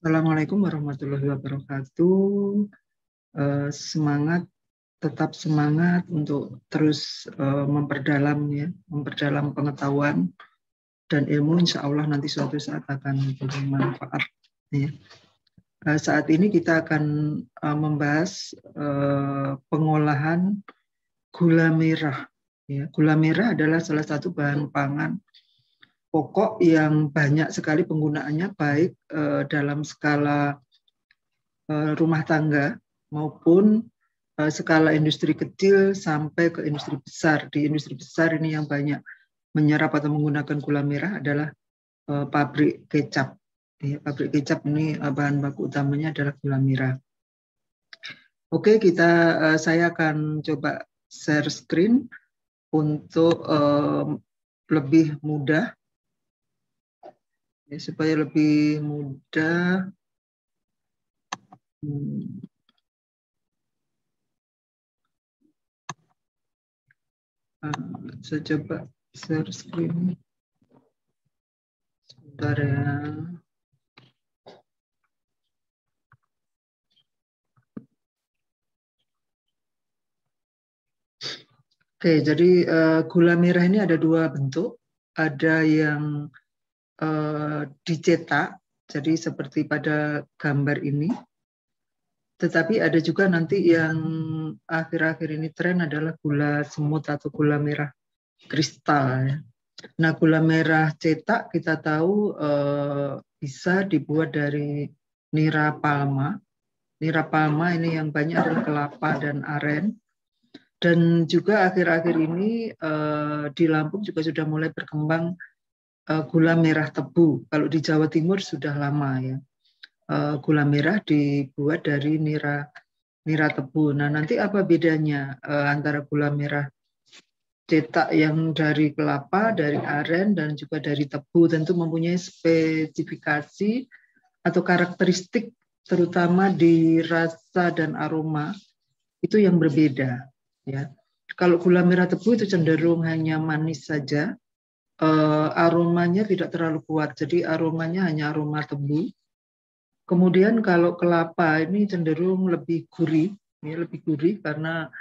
Assalamualaikum warahmatullahi wabarakatuh. Semangat, tetap semangat untuk terus memperdalam pengetahuan dan ilmu. Insya Allah nanti suatu saat akan bermanfaat. Ya. Saat ini kita akan membahas pengolahan gula merah. Ya. Gula merah adalah salah satu bahan pangan pokok yang banyak sekali penggunaannya, baik dalam skala rumah tangga maupun skala industri kecil sampai ke industri besar. Di industri besar ini yang banyak menyerap atau menggunakan gula merah adalah pabrik kecap. Pabrik kecap ini bahan baku utamanya adalah gula merah. Oke, saya akan coba share screen untuk lebih mudah. Supaya lebih mudah. Saya coba share screen. Sebentar ya. Oke, jadi gula merah ini ada dua bentuk. Ada yang dicetak, jadi seperti pada gambar ini. Tetapi ada juga nanti yang akhir-akhir ini tren adalah gula semut atau gula merah kristal. Ya. Nah, gula merah cetak kita tahu bisa dibuat dari nira palma. Nira palma ini yang banyak adalah kelapa dan aren. Dan juga akhir-akhir ini di Lampung juga sudah mulai berkembang gula merah tebu. Kalau di Jawa Timur sudah lama ya. Gula merah dibuat dari nira tebu. Nah, nanti apa bedanya antara gula merah cetak yang dari kelapa, dari aren, dan juga dari tebu? Tentu mempunyai spesifikasi atau karakteristik terutama di rasa dan aroma itu yang berbeda. Ya, kalau gula merah tebu itu cenderung hanya manis saja, aromanya tidak terlalu kuat, jadi aromanya hanya aroma tebu. Kemudian kalau kelapa ini cenderung lebih gurih, ya, lebih gurih karena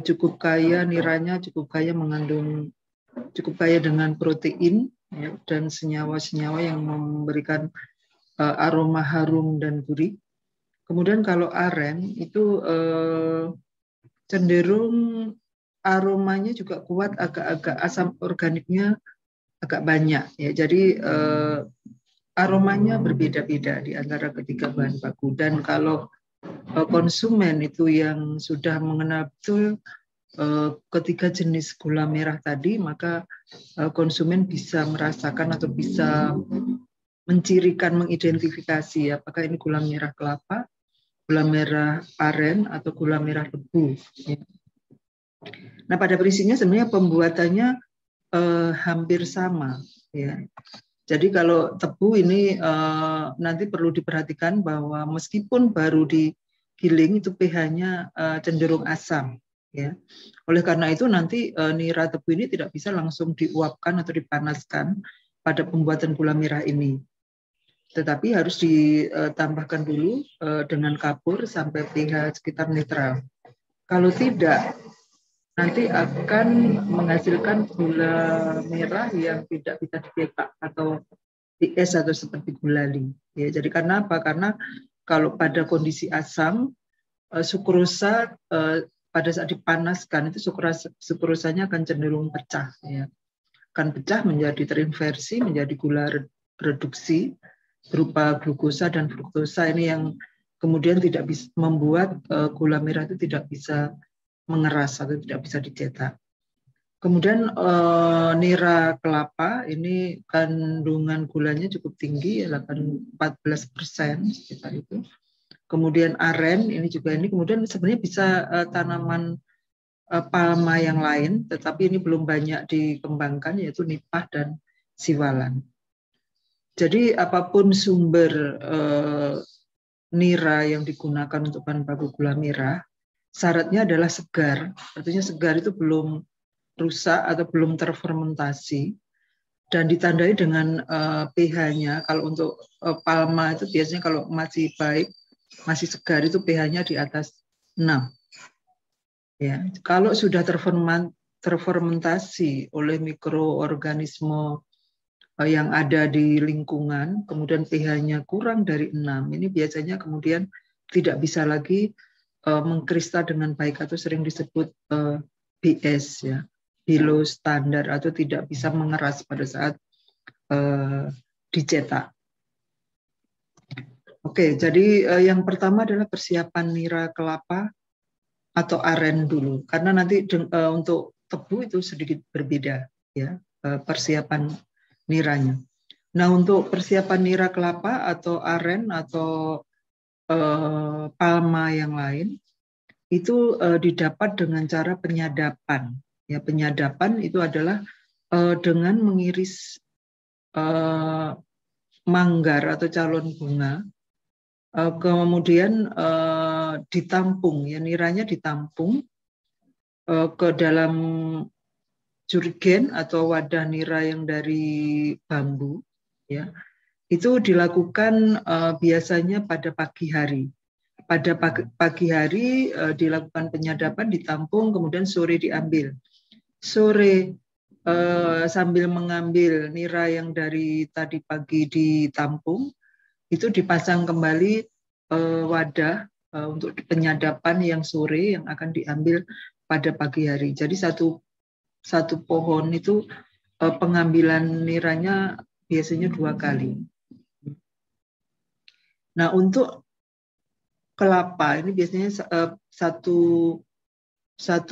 cukup kaya, niranya cukup kaya mengandung, cukup kaya dengan protein ya, dan senyawa-senyawa yang memberikan aroma harum dan gurih. Kemudian kalau aren itu cenderung aromanya juga kuat, agak-agak asam organiknya agak banyak ya. Jadi aromanya berbeda-beda di antara ketiga bahan baku. Dan kalau konsumen itu yang sudah mengenal betul ketiga jenis gula merah tadi, maka konsumen bisa merasakan atau bisa mencirikan, mengidentifikasi apakah ini gula merah kelapa, gula merah aren, atau gula merah tebu. Nah, pada prinsipnya sebenarnya pembuatannya hampir sama. Ya. Jadi kalau tebu ini nanti perlu diperhatikan bahwa meskipun baru digiling itu pH-nya cenderung asam. Ya. Oleh karena itu nanti nira tebu ini tidak bisa langsung diuapkan atau dipanaskan pada pembuatan gula merah ini. Tetapi harus ditambahkan dulu dengan kapur sampai pH sekitar netral. Kalau tidak, nanti akan menghasilkan gula merah yang tidak bisa dicetak atau es atau seperti gulali. Ya, jadi karena apa? Karena kalau pada kondisi asam, sukrosa pada saat dipanaskan itu sukrosanya akan cenderung pecah. Ya. Akan pecah menjadi terinversi, menjadi gula reduksi berupa glukosa dan fruktosa ini yang kemudian tidak bisa membuat gula merah itu tidak bisa mengeras atau tidak bisa dicetak. Kemudian nira kelapa ini kandungan gulanya cukup tinggi, 14% sekitar itu. Kemudian aren ini juga ini kemudian sebenarnya bisa tanaman palma yang lain, tetapi ini belum banyak dikembangkan yaitu nipah dan siwalan. Jadi apapun sumber nira yang digunakan untuk bahan baku gula merah, syaratnya adalah segar. Artinya segar itu belum rusak atau belum terfermentasi. dan ditandai dengan pH-nya. Kalau untuk palma itu biasanya kalau masih baik, masih segar itu pH-nya di atas 6. Ya, kalau sudah terfermentasi oleh mikroorganisme yang ada di lingkungan, kemudian pH-nya kurang dari 6, ini biasanya kemudian tidak bisa lagi mengkristal dengan baik atau sering disebut BS, ya, below standar, atau tidak bisa mengeras pada saat dicetak. Oke, jadi yang pertama adalah persiapan nira kelapa atau aren dulu, karena nanti untuk tebu itu sedikit berbeda, ya, persiapan niranya. Nah, untuk persiapan nira kelapa atau aren atau palma yang lain itu didapat dengan cara penyadapan. Ya, penyadapan itu adalah dengan mengiris manggar atau calon bunga, kemudian ditampung, ya, niranya ditampung ke dalam jurigen atau wadah nira yang dari bambu, ya. Itu dilakukan biasanya pada pagi hari. Pada pagi hari dilakukan penyadapan, ditampung, kemudian sore diambil. Sore sambil mengambil nira yang dari tadi pagi ditampung, itu dipasang kembali wadah untuk penyadapan yang sore yang akan diambil pada pagi hari. Jadi satu pohon itu pengambilan niranya biasanya 2 kali. Nah, untuk kelapa ini biasanya satu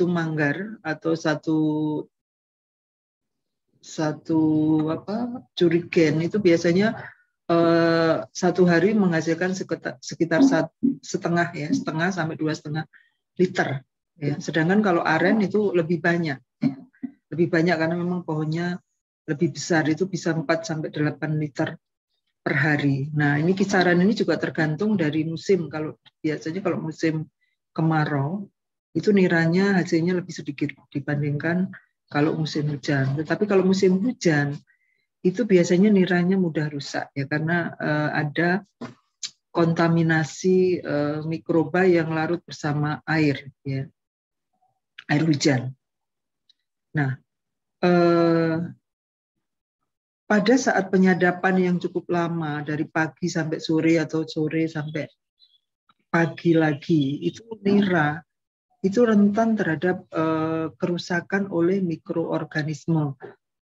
manggar atau satu jurigen itu biasanya satu hari menghasilkan sekitar setengah sampai 2,5 liter. Ya. Sedangkan kalau aren itu lebih banyak, ya. Lebih banyak karena memang pohonnya lebih besar, itu bisa 4 sampai 8 liter per hari. Nah, ini kisaran ini juga tergantung dari musim. Kalau biasanya kalau musim kemarau itu niranya hasilnya lebih sedikit dibandingkan kalau musim hujan. Tetapi kalau musim hujan itu biasanya niranya mudah rusak, ya, karena ada kontaminasi mikroba yang larut bersama air, ya, air hujan. Nah, pada saat penyadapan yang cukup lama dari pagi sampai sore atau sore sampai pagi lagi, itu nira itu rentan terhadap kerusakan oleh mikroorganisme,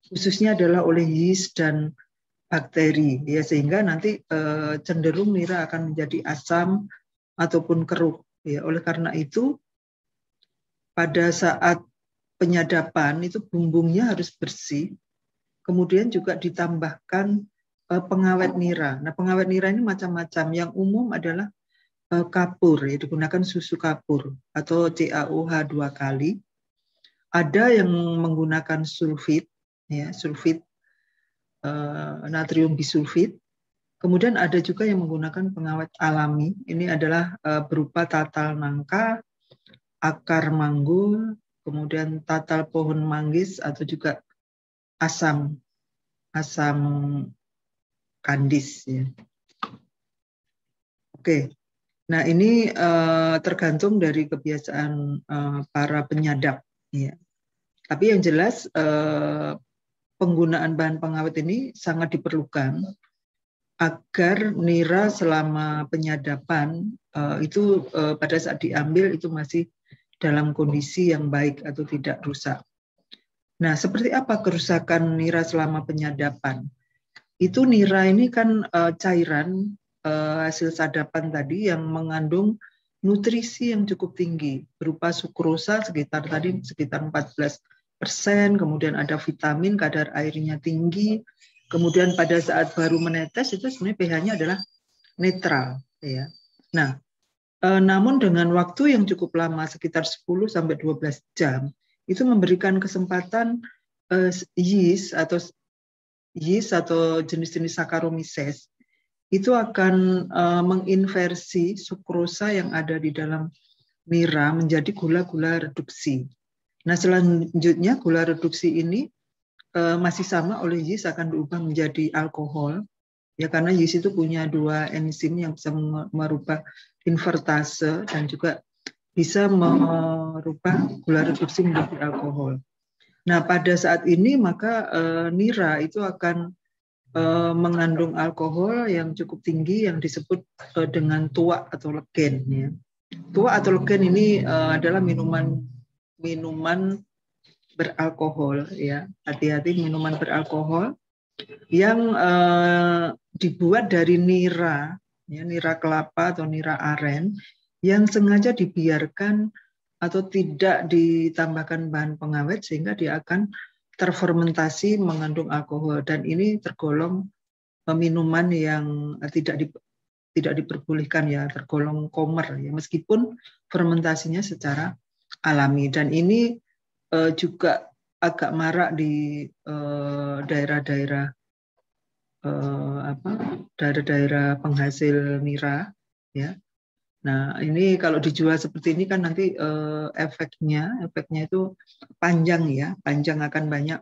khususnya adalah oleh yeast dan bakteri, ya, sehingga nanti cenderung nira akan menjadi asam ataupun keruh, ya. Oleh karena itu pada saat penyadapan itu bumbungnya harus bersih, kemudian juga ditambahkan pengawet nira. Nah, pengawet nira ini macam-macam. Yang umum adalah kapur, ya, digunakan susu kapur atau CaOH 2 kali. Ada yang menggunakan sulfit, ya, sulfit natrium bisulfit. Kemudian ada juga yang menggunakan pengawet alami. Ini adalah berupa tatal nangka, akar manggul, kemudian tatal pohon manggis, atau juga asam kandis, ya. Oke. Nah, ini tergantung dari kebiasaan para penyadap, ya. Tapi yang jelas penggunaan bahan pengawet ini sangat diperlukan agar nira selama penyadapan itu pada saat diambil itu masih dalam kondisi yang baik atau tidak rusak. Nah, seperti apa kerusakan nira selama penyadapan? Itu nira ini kan cairan hasil sadapan tadi yang mengandung nutrisi yang cukup tinggi berupa sukrosa sekitar 14%, kemudian ada vitamin, kadar airnya tinggi, kemudian pada saat baru menetes itu sebenarnya pH-nya adalah netral, ya. Nah, namun dengan waktu yang cukup lama sekitar 10 sampai 12 jam itu memberikan kesempatan yeast atau jenis-jenis Saccharomyces itu akan menginversi sukrosa yang ada di dalam nira menjadi gula-gula reduksi. Nah, selanjutnya gula reduksi ini masih sama oleh yeast akan berubah menjadi alkohol, ya karena yeast itu punya 2 enzim yang bisa merubah invertase dan juga bisa merubah gula reduksi menjadi alkohol. Nah, pada saat ini maka nira itu akan mengandung alkohol yang cukup tinggi yang disebut dengan tuak atau legen. Ya. Tuak atau legen ini adalah minuman beralkohol. Ya, hati-hati minuman beralkohol yang dibuat dari nira, ya, nira kelapa atau nira aren yang sengaja dibiarkan atau tidak ditambahkan bahan pengawet sehingga dia akan terfermentasi mengandung alkohol, dan ini tergolong minuman yang tidak diperbolehkan, ya, tergolong komer, ya, meskipun fermentasinya secara alami. Dan ini juga agak marak di daerah-daerah daerah-daerah penghasil nira, ya. Nah, ini kalau dijual seperti ini kan nanti efeknya itu panjang, ya, panjang, akan banyak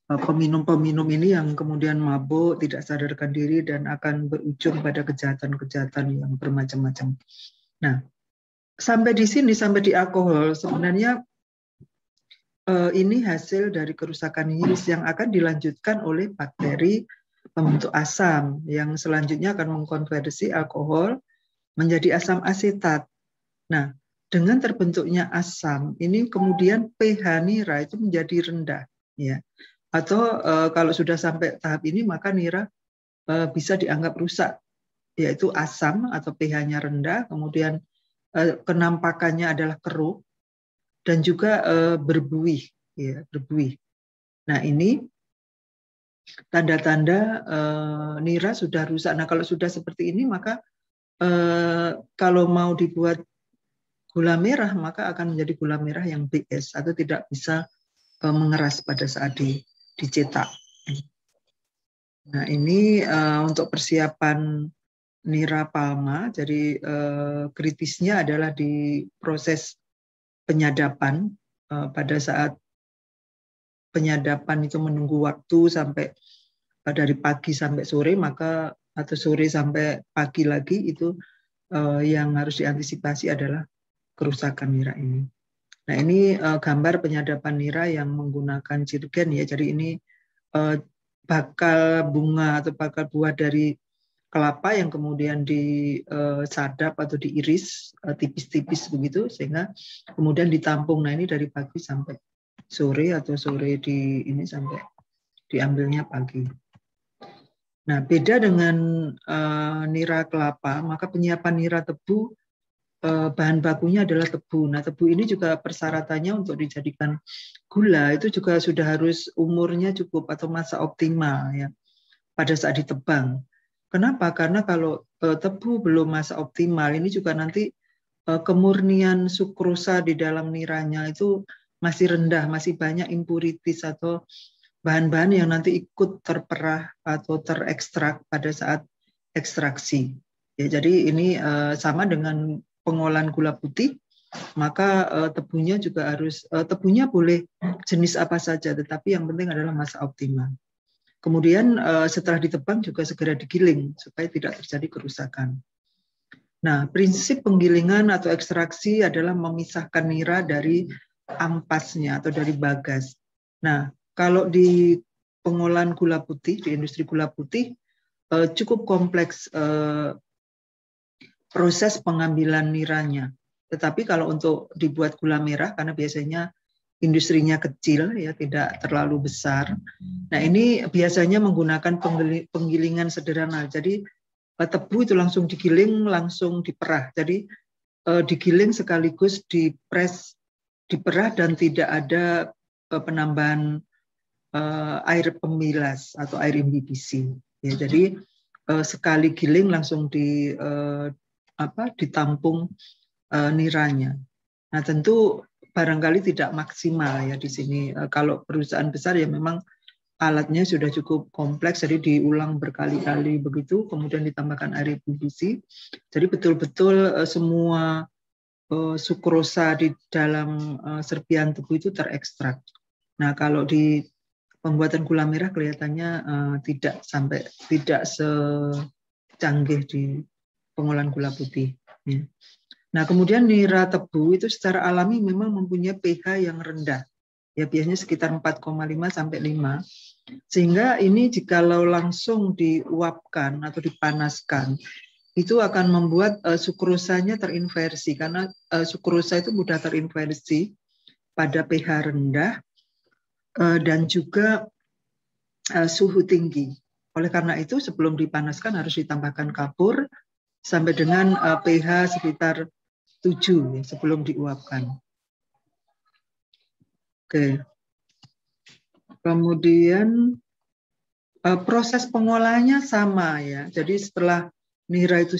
peminum-peminum ini yang kemudian mabuk, tidak sadarkan diri, dan akan berujung pada kejahatan-kejahatan yang bermacam-macam. Nah, sampai di sini, sampai di alkohol, sebenarnya ini hasil dari kerusakan yeast yang akan dilanjutkan oleh bakteri pembentuk asam yang selanjutnya akan mengkonversi alkohol menjadi asam asetat. Nah, dengan terbentuknya asam, ini kemudian pH nira itu menjadi rendah, ya. Atau kalau sudah sampai tahap ini maka nira bisa dianggap rusak, yaitu asam atau pH-nya rendah, kemudian kenampakannya adalah keruh dan juga berbuih, ya, berbuih. Nah, ini tanda-tanda nira sudah rusak. Nah, kalau sudah seperti ini maka kalau mau dibuat gula merah maka akan menjadi gula merah yang BS atau tidak bisa mengeras pada saat dicetak. Nah, ini untuk persiapan nira palma. Jadi kritisnya adalah di proses penyadapan. Pada saat penyadapan itu menunggu waktu sampai dari pagi sampai sore, maka atau sore sampai pagi lagi, itu yang harus diantisipasi adalah kerusakan nira ini. Nah, ini gambar penyadapan nira yang menggunakan jirgen, ya. Jadi ini bakal bunga atau bakal buah dari kelapa yang kemudian disadap atau diiris tipis-tipis begitu sehingga kemudian ditampung. Nah, ini dari pagi sampai sore atau sore ini sampai diambilnya pagi. Nah, beda dengan nira kelapa, maka penyiapan nira tebu bahan bakunya adalah tebu. Nah, tebu ini juga persyaratannya untuk dijadikan gula itu juga sudah harus umurnya cukup atau masa optimal, ya, pada saat ditebang. Kenapa? Karena kalau tebu belum masa optimal, ini juga nanti kemurnian sukrosa di dalam niranya itu masih rendah, masih banyak impurities atau bahan-bahan yang nanti ikut terperah atau terekstrak pada saat ekstraksi. Ya, jadi ini sama dengan pengolahan gula putih, maka tebunya juga harus, tebunya boleh jenis apa saja, tetapi yang penting adalah masa optimal. Kemudian setelah ditebang juga segera digiling supaya tidak terjadi kerusakan. Nah, prinsip penggilingan atau ekstraksi adalah memisahkan nira dari ampasnya atau dari bagas. Nah, kalau di pengolahan gula putih, di industri gula putih, cukup kompleks proses pengambilan niranya. Tetapi kalau untuk dibuat gula merah, karena biasanya industrinya kecil, ya, tidak terlalu besar. Nah, ini biasanya menggunakan penggilingan sederhana. Jadi tebu itu langsung digiling, langsung diperah. Jadi digiling sekaligus dipres, diperah, dan tidak ada penambahan air pemilas atau air imbibisi. Ya, jadi sekali giling langsung ditampung niranya. Nah, tentu barangkali tidak maksimal, ya, di sini. Kalau perusahaan besar ya memang alatnya sudah cukup kompleks, jadi diulang berkali-kali begitu, kemudian ditambahkan air imbibisi. Jadi betul-betul semua sukrosa di dalam serpian tebu itu terekstrak. Nah, kalau di pembuatan gula merah kelihatannya tidak secanggih di pengolahan gula putih. Ya. Nah, kemudian nira tebu itu secara alami memang mempunyai pH yang rendah. Ya, biasanya sekitar 4,5 sampai 5. Sehingga ini jikalau langsung diuapkan atau dipanaskan, itu akan membuat sukrosanya terinversi, karena sukrosa itu mudah terinversi pada pH rendah dan juga suhu tinggi. Oleh karena itu, sebelum dipanaskan harus ditambahkan kapur sampai dengan pH sekitar 7 ya, sebelum diuapkan. Oke. Kemudian proses pengolahannya sama ya. Jadi setelah nira itu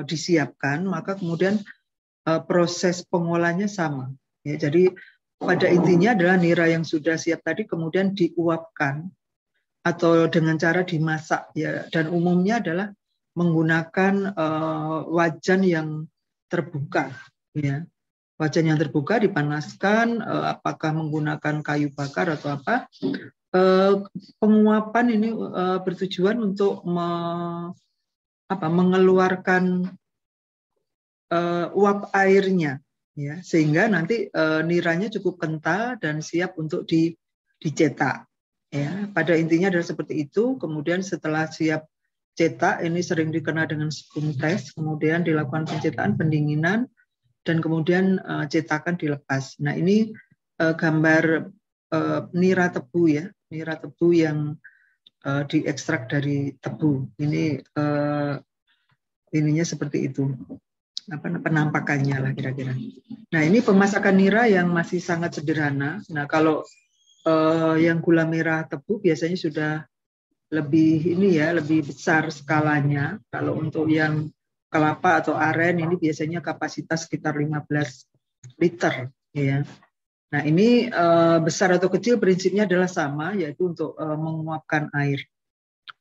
disiapkan, maka kemudian proses pengolahannya sama. Ya, jadi pada intinya adalah nira yang sudah siap tadi kemudian diuapkan atau dengan cara dimasak ya. Dan umumnya adalah menggunakan wajan yang terbuka ya. Wajan yang terbuka dipanaskan, apakah menggunakan kayu bakar atau apa. Penguapan ini bertujuan untuk mengeluarkan uap airnya ya, sehingga nanti niranya cukup kental dan siap untuk dicetak ya. Pada intinya adalah seperti itu. Kemudian setelah siap cetak, ini sering dikenal dengan spoon test, kemudian dilakukan pencetakan, pendinginan, dan kemudian cetakan dilepas. Nah, ini gambar nira tebu ya, nira tebu yang diekstrak dari tebu. Ini ininya seperti itu, penampakannya lah kira-kira. Nah, ini pemasakan nira yang masih sangat sederhana. Nah, kalau yang gula merah tebu biasanya sudah lebih besar skalanya. Kalau untuk yang kelapa atau aren ini biasanya kapasitas sekitar 15 liter ya. Nah, ini besar atau kecil prinsipnya adalah sama, yaitu untuk menguapkan air.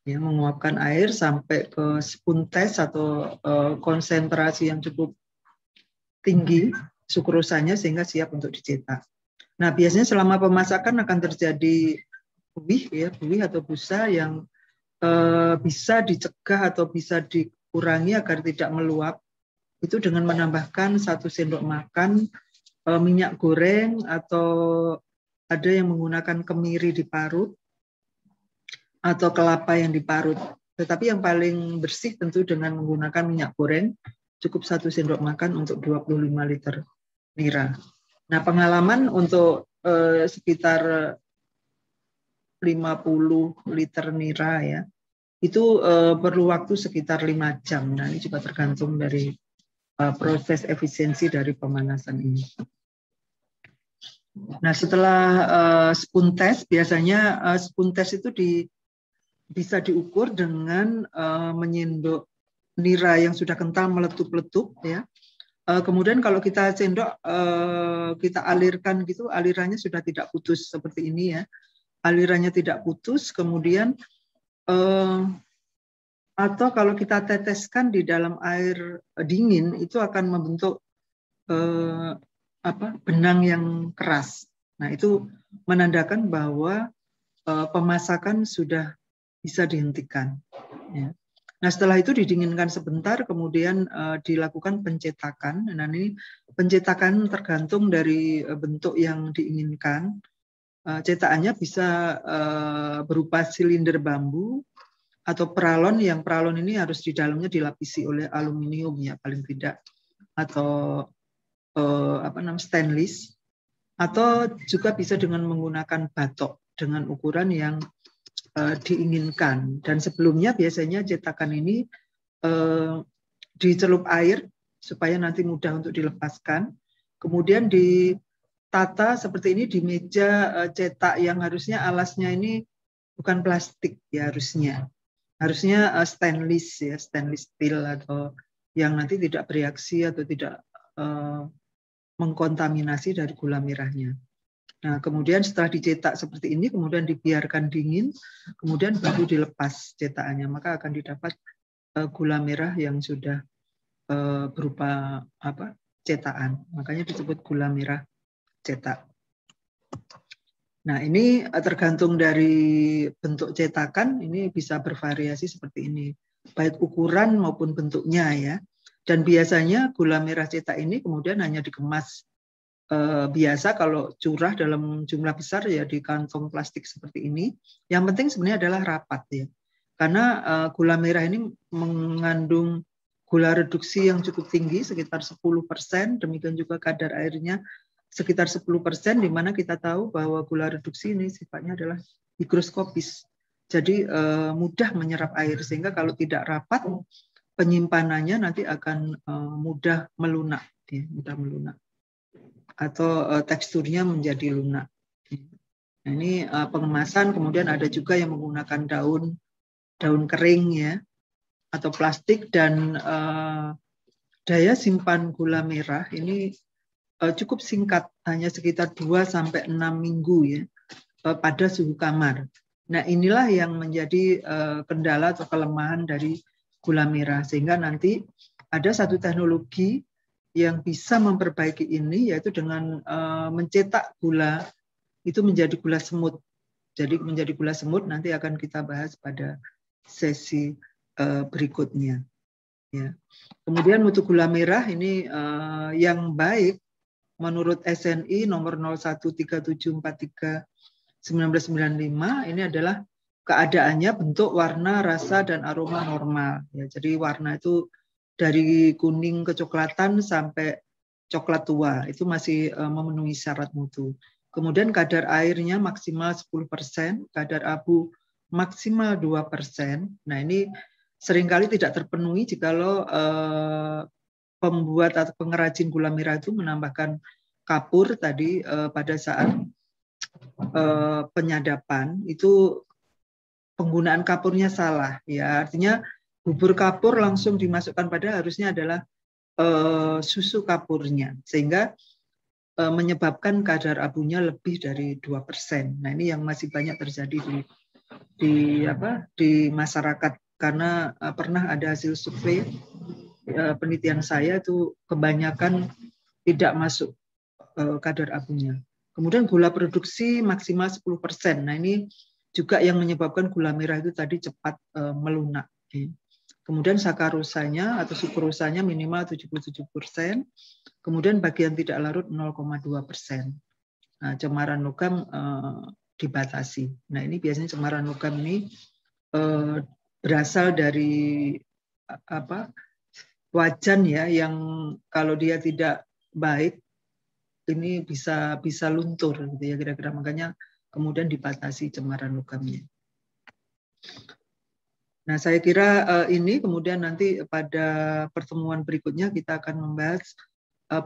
Ya, menguapkan air sampai ke spoon test atau konsentrasi yang cukup tinggi sukrosanya sehingga siap untuk dicetak. Nah, biasanya selama pemasakan akan terjadi buih atau busa yang bisa dicegah atau bisa dikurangi agar tidak meluap. Itu dengan menambahkan 1 sendok makan minyak goreng, atau ada yang menggunakan kemiri diparut atau kelapa yang diparut. Tetapi yang paling bersih tentu dengan menggunakan minyak goreng, cukup 1 sendok makan untuk 25 liter nira. Nah, pengalaman untuk sekitar 50 liter nira ya, itu perlu waktu sekitar 5 jam. Nah, ini juga tergantung dari proses efisiensi dari pemanasan ini. Nah, setelah spoon test, biasanya spoon test itu bisa diukur dengan menyendok nira yang sudah kental meletup-letup ya. Kemudian kalau kita sendok, kita alirkan gitu, alirannya sudah tidak putus seperti ini ya. Alirannya tidak putus, kemudian atau kalau kita teteskan di dalam air dingin itu akan membentuk benang yang keras. Nah, itu menandakan bahwa pemasakan sudah bisa dihentikan. Ya. Nah, setelah itu didinginkan sebentar, kemudian dilakukan pencetakan. Nah, ini pencetakan tergantung dari bentuk yang diinginkan. Cetakannya bisa berupa silinder bambu atau peralon, yang peralon ini harus di dalamnya dilapisi oleh aluminium ya paling tidak, atau stainless, atau juga bisa dengan menggunakan batok dengan ukuran yang diinginkan. Dan sebelumnya biasanya cetakan ini dicelup air supaya nanti mudah untuk dilepaskan. Kemudian ditata seperti ini di meja cetak yang harusnya alasnya ini bukan plastik ya, harusnya stainless ya, stainless steel, atau yang nanti tidak bereaksi atau tidak mengkontaminasi dari gula merahnya. Nah, kemudian setelah dicetak seperti ini, kemudian dibiarkan dingin, kemudian baru dilepas cetakannya, maka akan didapat gula merah yang sudah berupa cetakan. Makanya disebut gula merah cetak. Nah, ini tergantung dari bentuk cetakan, ini bisa bervariasi seperti ini, baik ukuran maupun bentuknya ya. Dan biasanya gula merah cetak ini kemudian hanya dikemas biasa, kalau curah dalam jumlah besar ya di kantong plastik seperti ini. Yang penting sebenarnya adalah rapat ya. Karena gula merah ini mengandung gula reduksi yang cukup tinggi, sekitar 10%, demikian juga kadar airnya sekitar 10%, di mana kita tahu bahwa gula reduksi ini sifatnya adalah higroskopis. Jadi mudah menyerap air, sehingga kalau tidak rapat penyimpanannya nanti akan mudah melunak, ya, mudah melunak atau teksturnya menjadi lunak. Nah, ini pengemasan, kemudian ada juga yang menggunakan daun kering ya atau plastik, dan daya simpan gula merah ini cukup singkat, hanya sekitar 2-6 minggu ya pada suhu kamar. Nah, inilah yang menjadi kendala atau kelemahan dari gula merah, sehingga nanti ada satu teknologi yang bisa memperbaiki ini, yaitu dengan mencetak gula itu menjadi gula semut. Jadi menjadi gula semut nanti akan kita bahas pada sesi berikutnya. Ya. Kemudian mutu gula merah ini yang baik menurut SNI nomor 013743/1995 ini adalah keadaannya bentuk, warna, rasa, dan aroma normal. Ya, jadi warna itu dari kuning kecoklatan sampai coklat tua, itu masih memenuhi syarat mutu. Kemudian kadar airnya maksimal 10%, kadar abu maksimal 2%. Nah, ini seringkali tidak terpenuhi jikalau pembuat atau pengrajin gula merah itu menambahkan kapur tadi pada saat penyadapan, itu penggunaan kapurnya salah ya, artinya bubur kapur langsung dimasukkan, pada harusnya adalah susu kapurnya, sehingga menyebabkan kadar abunya lebih dari 2%. Nah, ini yang masih banyak terjadi di masyarakat, karena pernah ada hasil survei penelitian saya itu kebanyakan tidak masuk kadar abunya. Kemudian gula produksi maksimal 10%. Nah, ini juga yang menyebabkan gula merah itu tadi cepat melunak. Kemudian sakarosanya atau sukrosanya minimal 77%. Kemudian bagian tidak larut 0,2%. Nah, cemaran logam dibatasi. Nah, ini biasanya cemaran logam ini berasal dari wajan ya, yang kalau dia tidak baik ini bisa luntur gitu ya kira-kira, makanya kemudian dibatasi cemaran logamnya. Nah, saya kira ini kemudian nanti pada pertemuan berikutnya kita akan membahas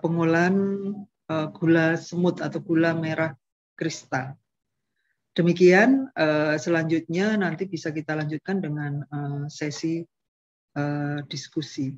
pengolahan gula semut atau gula merah kristal. Demikian, selanjutnya nanti bisa kita lanjutkan dengan sesi diskusi.